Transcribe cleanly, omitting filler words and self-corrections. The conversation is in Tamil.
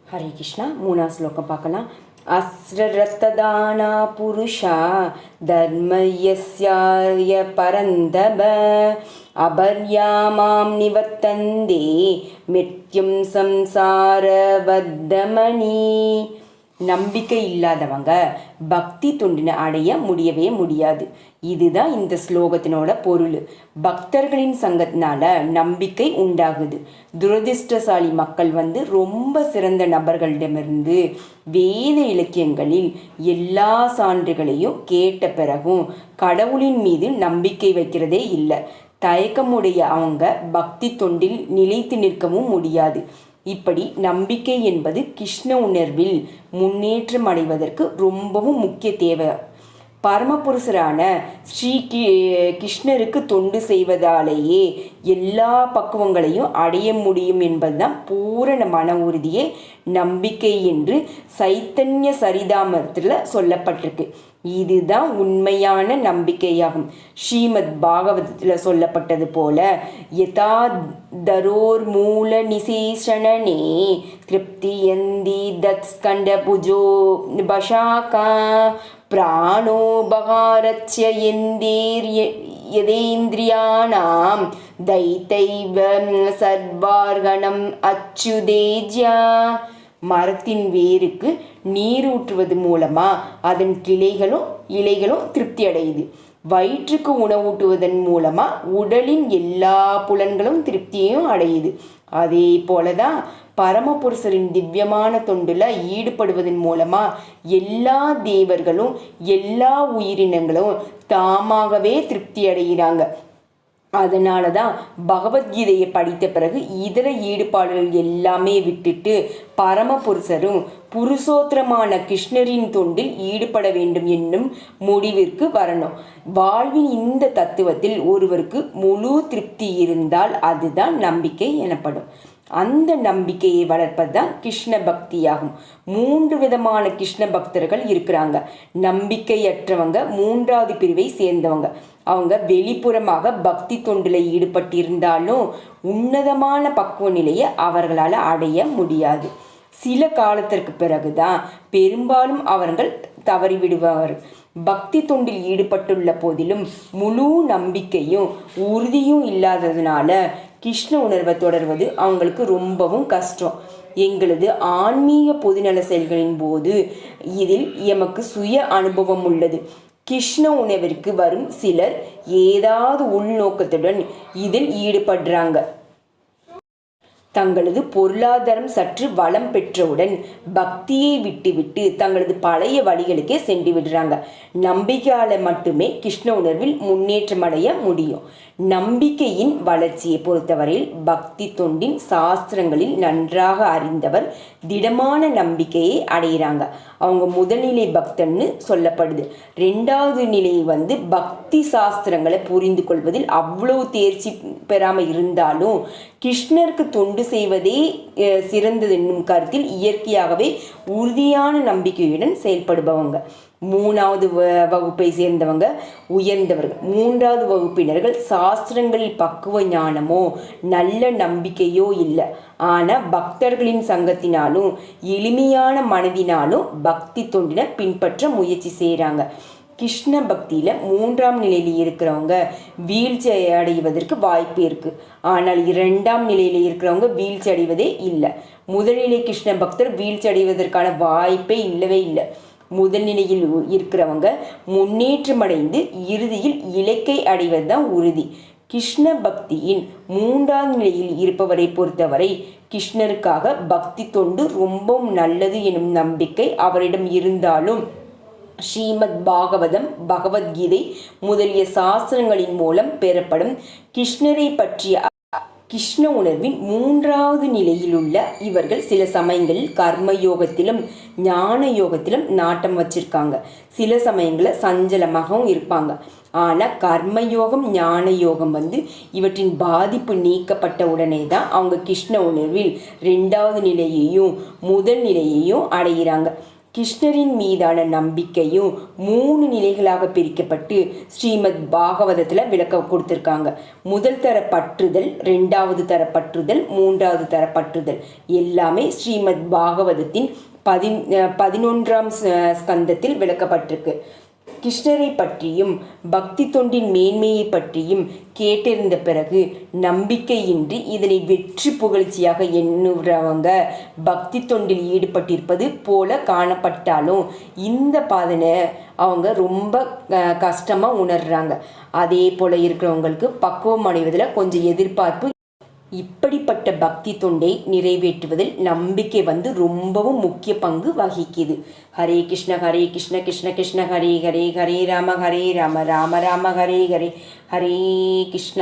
ஹரே கிருஷ்ணா. மூணாவது ஸ்லோகம் பார்க்கலாம். அஸ்ரரத்ததானா புருஷா தர்மயஸ்யாய பரந்தப அபர்யாமாம் நிவத்தந்தே மிருத்யும் சம்சார வர்தமணி. நம்பிக்கை இல்லாதவங்க பக்தி தொண்டினை அடைய முடியவே முடியாது. இதுதான் இந்த ஸ்லோகத்தினோட பொருள். பக்தர்களின் சங்கத்தினால நம்பிக்கை உண்டாகுது. துரதிர்ஷ்டசாலி மக்கள் ரொம்ப சிறந்த நபர்களிடமிருந்து வேத இலக்கியங்களில் எல்லா சான்றுகளையும் கேட்ட பிறகும் கடவுளின் மீது நம்பிக்கை வைக்கிறதே இல்லை. தயக்கமுடைய அவங்க பக்தி தொண்டில் நிலைத்து நிற்கவும் முடியாது. இப்படி நம்பிக்கை என்பது கிருஷ்ண உணர்வில் முன்னேற்றம் அடைவதற்கு ரொம்பவும் முக்கிய தேவை. பரமபுருஷரான ஸ்ரீ கிருஷ்ணருக்கு தொண்டு செய்வதாலேயே எல்லா பக்குவங்களையும் அடைய முடியும் என்பதுதான் பூரண மன உறுதியே நம்பிக்கை என்று சைத்தன்ய சரிதாமத்தில் சொல்லப்பட்டிருக்கு. இதுதான் உண்மையான நம்பிக்கையாகும். ஸ்ரீமத் பாகவதத்தில் சொல்லப்பட்டது போல யதா தரோர் மூல நிசேஷனே திருப்தியந்தி தத் ஸ்கண்ட புஜோ பஷாகா பிராணோ பகாரத்ய யதேந்திரியாணாம் தைத்தைவ சர்வார்கணம் அச்சுதேஜ்யா. மரத்தின் வேருக்கு நீர் ஊற்றுவது மூலமா அதன் கிளைகளும் இலைகளும் திருப்தி அடையுது. வயிற்றுக்கு உணவூட்டுவதன் மூலமா உடலின் எல்லா புலன்களும் திருப்தியையும் அடையுது. அதே போலதான் பரமபுருஷரின் திவ்யமான தொண்டுல ஈடுபடுவதன் மூலமா எல்லா தேவர்களும் எல்லா உயிரினங்களும் தாமாகவே திருப்தி அடைகிறாங்க. அதனால தான் பகவத்கீதையை படித்த பிறகு இதர ஈடுபாடுகள் எல்லாமே விட்டுட்டு பரமபுருஷரும் புருஷோத்தரமான கிருஷ்ணரின் தொண்டில் ஈடுபட வேண்டும் என்னும் முடிவிற்கு வரணும். வாழ்வின் இந்த தத்துவத்தில் ஒருவருக்கு முழு திருப்தி இருந்தால் அதுதான் நம்பிக்கை எனப்படும். அந்த நம்பிக்கையை வளர்ப்பதுதான் கிருஷ்ண பக்தியாகும். 3 விதமான கிருஷ்ண பக்தர்கள் இருக்கிறாங்க. நம்பிக்கையற்றவங்க 3வது பிரிவை சேர்ந்தவங்க. அவங்க வெளிப்புறமாக பக்தி தொண்டில் ஈடுபட்டிருந்தாலும் உன்னதமான பக்குவ நிலையை அவர்களால் அடைய முடியாது. சில காலத்திற்கு பிறகுதான் பெரும்பாலும் அவர்கள் தவறிவிடுவார்கள். பக்தி தொண்டில் ஈடுபட்டுள்ள போதிலும் முழு நம்பிக்கையும் உறுதியும் இல்லாததுனால கிருஷ்ண உணர்வை தொடர்வது அவங்களுக்கு ரொம்பவும் கஷ்டம். எங்களது ஆன்மீக பொதுநல செயல்களின் போது இதில் எமக்கு சுய அனுபவம் உள்ளது. கிருஷ்ண உணர்விற்கு வரும் சிலர் ஏதாவது உள்நோக்கத்துடன் இதில் ஈடுபடுறாங்க. தங்களது பொருளாதாரம் சற்று வளம் பெற்றவுடன் பக்தியை விட்டுவிட்டு தங்களது பழைய வழிகளுக்கே சென்று விடுறாங்க. நம்பிக்கையால் மட்டுமே கிருஷ்ண உணர்வில் முன்னேற்றம் அடைய முடியும். நம்பிக்கையின் வளர்ச்சியை பொறுத்தவரையில் பக்தி தொண்டின் சாஸ்திரங்களில் நன்றாக அறிந்தவர் திடமான நம்பிக்கையை அடைகிறாங்க. அவங்க முதல்நிலை பக்தன்னு சொல்லப்படுது. 2வது நிலை பக்தி சாஸ்திரங்களை புரிந்து கொள்வதில் அவ்வளவு தேர்ச்சி பெறாமல் இருந்தாலும் கிருஷ்ணருக்கு தொண்டு செய்வதே சிறந்தது என்னும் கருத்தில் இயற்கையாகவே உறுதியான நம்பிக்கையுடன் செயல்படுபவங்க. 3வது வகுப்பை சேர்ந்தவங்க உயர்ந்தவர்கள். 3வது வகுப்பினர்கள் சாஸ்திரங்களில் பக்குவ ஞானமோ நல்ல நம்பிக்கையோ இல்லை. ஆனால் பக்தர்களின் சங்கத்தினாலும் எளிமையான மனதினாலும் பக்தி தொண்டினை பின்பற்ற முயற்சி செய்கிறாங்க. கிருஷ்ண பக்தியில் 3ஆம் நிலையில் இருக்கிறவங்க வீழ்ச்சி அடைவதற்கு வாய்ப்பு இருக்குது. ஆனால் 2ஆம் நிலையில் இருக்கிறவங்க வீழ்ச்சி அடைவதே இல்லை. முதல்நிலை கிருஷ்ண பக்தர் வீழ்ச்சி அடைவதற்கான வாய்ப்பே இல்லவே இல்லை. முதல் நிலையில் இருக்கிறவங்க முன்னேற்றம் அடைந்து இறுதியில் இலக்கை அடைவது தான் உறுதி. கிருஷ்ண பக்தியின் 3ஆம் நிலையில் இருப்பவரை பொறுத்தவரை கிருஷ்ணருக்காக பக்தி தொண்டு ரொம்பவும் நல்லது எனும் நம்பிக்கை அவரிடம் இருந்தாலும் ஸ்ரீமத் பாகவதம், பகவத்கீதை முதலிய சாஸ்திரங்களின் மூலம் பெறப்படும் கிருஷ்ணரை பற்றிய கிருஷ்ண உணர்வின் 3வது நிலையில் உள்ள இவர்கள் சில சமயங்களில் கர்மயோகத்திலும் ஞான யோகத்திலும் நாட்டம் வச்சிருக்காங்க. சில சமயங்களில் சஞ்சலமாகவும் இருப்பாங்க. ஆனால் கர்மயோகம் ஞான யோகம் இவற்றின் பாதிப்பு நீக்கப்பட்ட உடனே தான் அவங்க கிருஷ்ண உணர்வில் 2வது நிலையையும் முதல் நிலையையும் அடைகிறாங்க. கிருஷ்ணரின் மீதான நம்பிக்கையும் 3 நிலைகளாக பிரிக்கப்பட்டு ஸ்ரீமத் பாகவதத்தில் விளக்கம் கொடுத்துருக்காங்க. முதல் தர பற்றுதல், 2வது தர பற்றுதல், 3வது தர பற்றுதல் எல்லாமே ஸ்ரீமத் பாகவதத்தின் 11ஆம் ஸ்கந்தத்தில் விளக்கப்பட்டிருக்கு. கிருஷ்ணரை பற்றியும் பக்தி தொண்டின் மேன்மையை பற்றியும் கேட்டிருந்த பிறகு நம்பிக்கையின்றி இதனை வெற்றி புகழ்ச்சியாக எண்ணுறவங்க பக்தி தொண்டில் ஈடுபட்டிருப்பது போல காணப்பட்டாலும் இந்த பாதனை அவங்க ரொம்ப கஷ்டமாக உணர்றாங்க. அதே போல் இருக்கிறவங்களுக்கு பக்குவம் அடைவதில் கொஞ்சம் எதிர்பார்ப்பு. இப்படிப்பட்ட பக்தி தொண்டை நிறைவேற்றுவதில் நம்பிக்கை ரொம்பவும் முக்கிய பங்கு வகிக்குது. ஹரே கிருஷ்ண கிருஷ்ண கிருஷ்ண ஹரே ஹரே, ஹரே ராம ராம ராம ஹரே ஹரே, ஹரே கிருஷ்ண.